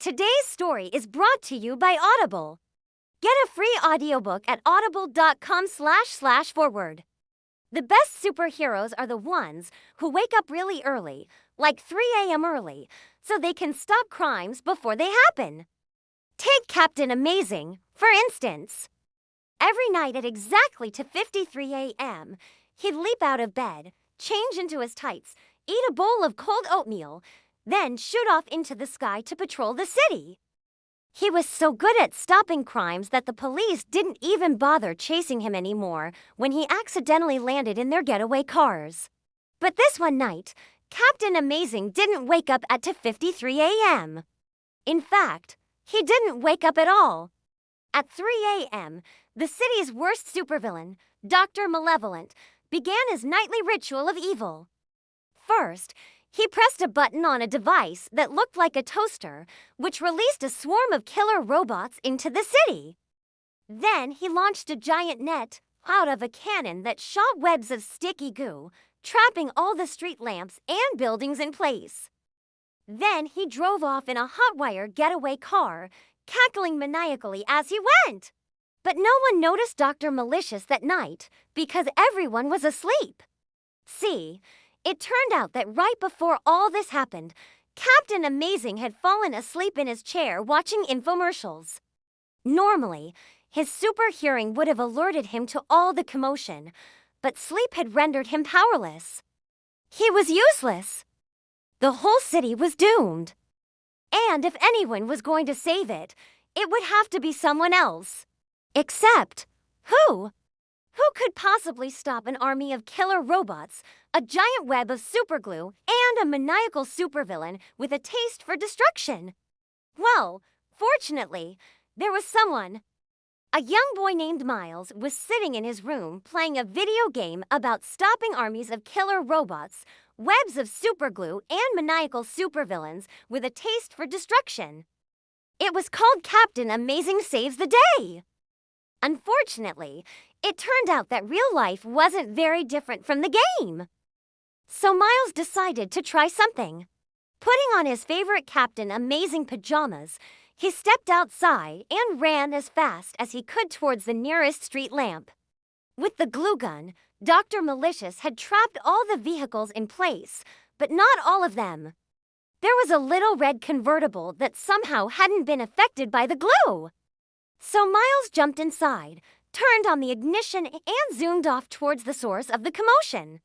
Today's story is brought to you by Audible. Get a free audiobook at audible.com//forward. The best superheroes are the ones who wake up really early, like 3 a.m. early, so they can stop crimes before they happen. Take Captain Amazing, for instance. Every night at exactly 2:53 a.m., he'd leap out of bed, change into his tights, eat a bowl of cold oatmeal, then shoot off into the sky to patrol the city. He was so good at stopping crimes that the police didn't even bother chasing him anymore when he accidentally landed in their getaway cars. But this one night, Captain Amazing didn't wake up at 2:53 a.m. In fact, he didn't wake up at all. At 3 a.m., the city's worst supervillain, Dr. Malevolent, began his nightly ritual of evil. First, he pressed a button on a device that looked like a toaster, which released a swarm of killer robots into the city. Then he launched a giant net out of a cannon that shot webs of sticky goo, trapping all the street lamps and buildings in place. Then he drove off in a hot-wire getaway car, cackling maniacally as he went. But no one noticed Dr. Malicious that night because everyone was asleep. See, it turned out that right before all this happened, Captain Amazing had fallen asleep in his chair watching infomercials. Normally, his super hearing would have alerted him to all the commotion, but sleep had rendered him powerless. He was useless. The whole city was doomed. And if anyone was going to save it, it would have to be someone else. Except, who? Who could possibly stop an army of killer robots, a giant web of superglue, and a maniacal supervillain with a taste for destruction? Well, fortunately, there was someone. A young boy named Miles was sitting in his room playing a video game about stopping armies of killer robots, webs of superglue, and maniacal supervillains with a taste for destruction. It was called Captain Amazing Saves the Day. Unfortunately, it turned out that real life wasn't very different from the game. So Miles decided to try something. Putting on his favorite Captain Amazing pajamas, he stepped outside and ran as fast as he could towards the nearest street lamp. With the glue gun, Dr. Malicious had trapped all the vehicles in place, but not all of them. There was a little red convertible that somehow hadn't been affected by the glue. So Miles jumped inside, turned on the ignition, and zoomed off towards the source of the commotion.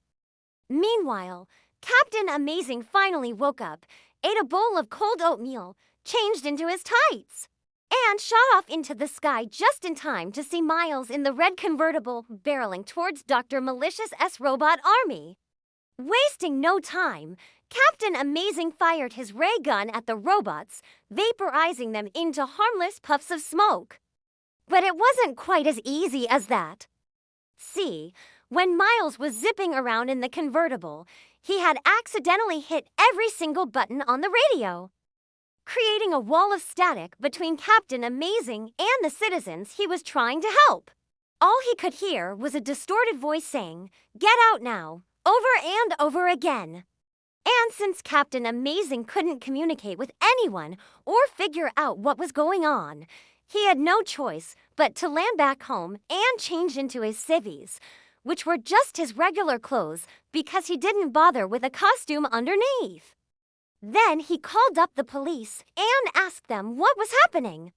Meanwhile, Captain Amazing finally woke up, ate a bowl of cold oatmeal, changed into his tights, and shot off into the sky just in time to see Miles in the red convertible barreling towards Dr. Malicious' robot army. Wasting no time, Captain Amazing fired his ray gun at the robots, vaporizing them into harmless puffs of smoke. But it wasn't quite as easy as that. See, when Miles was zipping around in the convertible, he had accidentally hit every single button on the radio, creating a wall of static between Captain Amazing and the citizens he was trying to help. All he could hear was a distorted voice saying, "Get out now," over and over again. And since Captain Amazing couldn't communicate with anyone or figure out what was going on, he had no choice but to land back home and change into his civvies, which were just his regular clothes because he didn't bother with a costume underneath. Then he called up the police and asked them what was happening.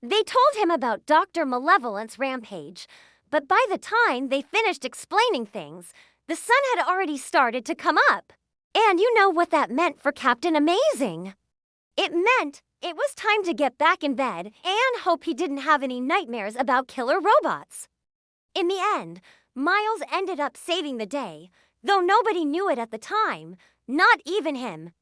They told him about Dr. Malevolent's rampage, but by the time they finished explaining things, the sun had already started to come up. And you know what that meant for Captain Amazing. It meant it was time to get back in bed and hope he didn't have any nightmares about killer robots. In the end, Miles ended up saving the day, though nobody knew it at the time, not even him.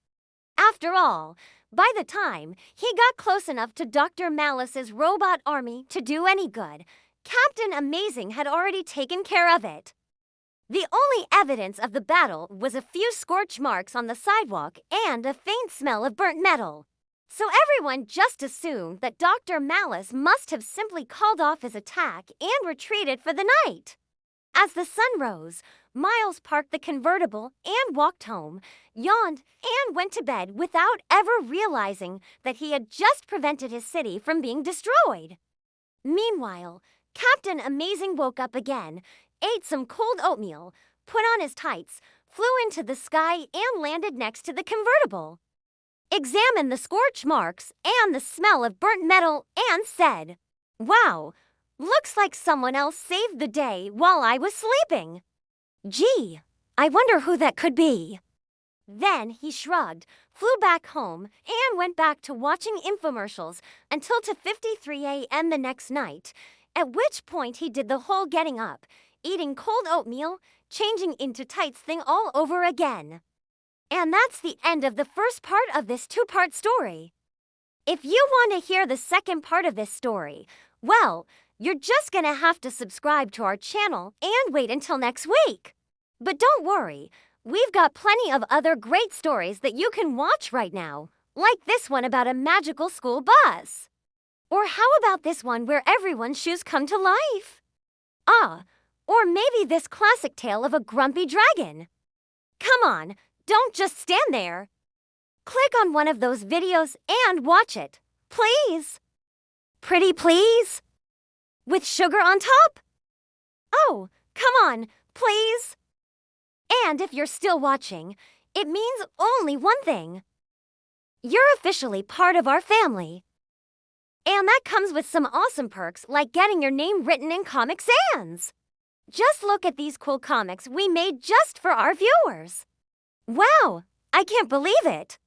After all, by the time he got close enough to Dr. Malice's robot army to do any good, Captain Amazing had already taken care of it. The only evidence of the battle was a few scorch marks on the sidewalk and a faint smell of burnt metal. So everyone just assumed that Dr. Malice must have simply called off his attack and retreated for the night. As the sun rose, Miles parked the convertible and walked home, yawned, and went to bed without ever realizing that he had just prevented his city from being destroyed. Meanwhile, Captain Amazing woke up again, ate some cold oatmeal, put on his tights, flew into the sky, and landed next to the convertible. Examined the scorch marks and the smell of burnt metal and said, "Wow, looks like someone else saved the day while I was sleeping. Gee, I wonder who that could be." Then he shrugged, flew back home, and went back to watching infomercials until 2:53 a.m. the next night, at which point he did the whole getting up, eating cold oatmeal, changing into tights thing all over again. And that's the end of the first part of this two-part story. If you want to hear the second part of this story, well, you're just gonna have to subscribe to our channel and wait until next week. But don't worry, we've got plenty of other great stories that you can watch right now, like this one about a magical school bus. Or how about this one where everyone's shoes come to life? Or maybe this classic tale of a grumpy dragon. Come on, don't just stand there. Click on one of those videos and watch it, please. Pretty please? With sugar on top? Oh, come on, please. And if you're still watching, it means only one thing. You're officially part of our family. And that comes with some awesome perks like getting your name written in Comic Sans. Just look at these cool comics we made just for our viewers. Wow, I can't believe it.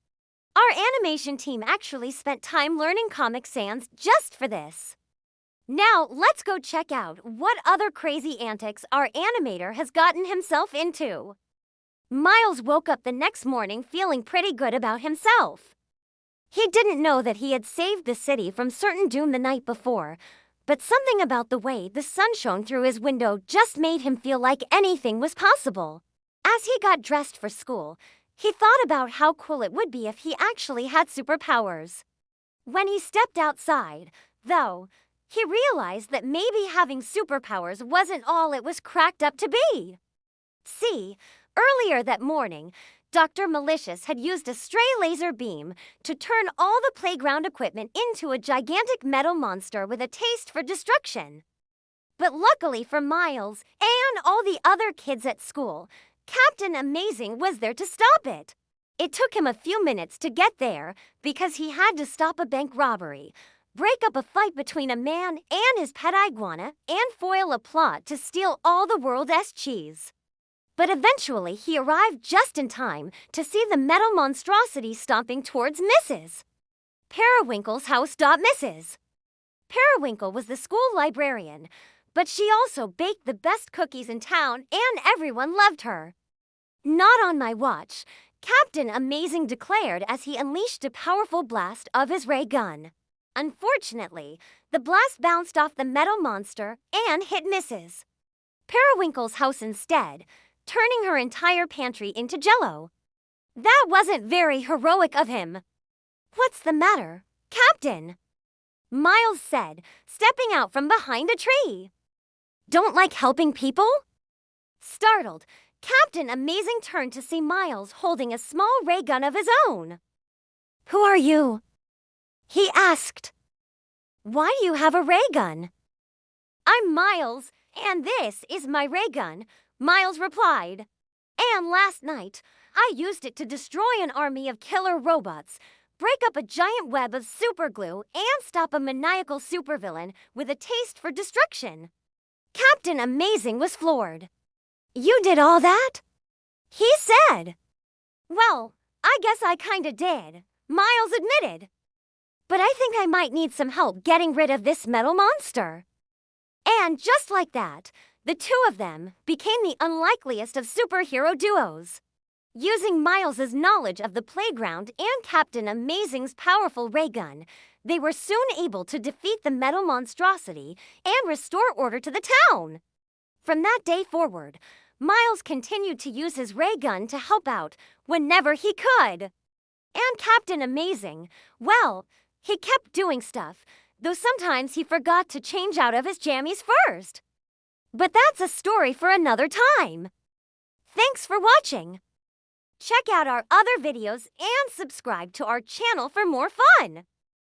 Our animation team actually spent time learning Comic Sans just for this. Now let's go check out what other crazy antics our animator has gotten himself into. Miles woke up the next morning feeling pretty good about himself. He didn't know that he had saved the city from certain doom the night before, but something about the way the sun shone through his window just made him feel like anything was possible. As he got dressed for school, he thought about how cool it would be if he actually had superpowers. When he stepped outside, though, he realized that maybe having superpowers wasn't all it was cracked up to be. See, earlier that morning, Dr. Malicious had used a stray laser beam to turn all the playground equipment into a gigantic metal monster with a taste for destruction. But luckily for Miles and all the other kids at school, Captain Amazing was there to stop it. It took him a few minutes to get there because he had to stop a bank robbery, break up a fight between a man and his pet iguana, and foil a plot to steal all the world's cheese. But eventually he arrived just in time to see the metal monstrosity stomping towards Mrs. Periwinkle's house. Mrs. Periwinkle was the school librarian, but she also baked the best cookies in town and everyone loved her. "Not on my watch," Captain Amazing declared as he unleashed a powerful blast of his ray gun. Unfortunately, the blast bounced off the metal monster and hit Mrs. Periwinkle's house instead, turning her entire pantry into jello. That wasn't very heroic of him. "What's the matter, Captain?" Miles said, stepping out from behind a tree. "Don't like helping people?" Startled, Captain Amazing turned to see Miles holding a small ray gun of his own. "Who are you?" he asked. "Why do you have a ray gun?" "I'm Miles, and this is my ray gun," Miles replied. "And last night, I used it to destroy an army of killer robots, break up a giant web of superglue, and stop a maniacal supervillain with a taste for destruction." Captain Amazing was floored. "You did all that?" he said. "Well, I guess I kinda did," Miles admitted. "But I think I might need some help getting rid of this metal monster." And just like that, the two of them became the unlikeliest of superhero duos. Using Miles's knowledge of the playground and Captain Amazing's powerful ray gun, they were soon able to defeat the metal monstrosity and restore order to the town. From that day forward, Miles continued to use his ray gun to help out whenever he could. And Captain Amazing, well, he kept doing stuff, though sometimes he forgot to change out of his jammies first. But that's a story for another time. Thanks for watching. Check out our other videos and subscribe to our channel for more fun.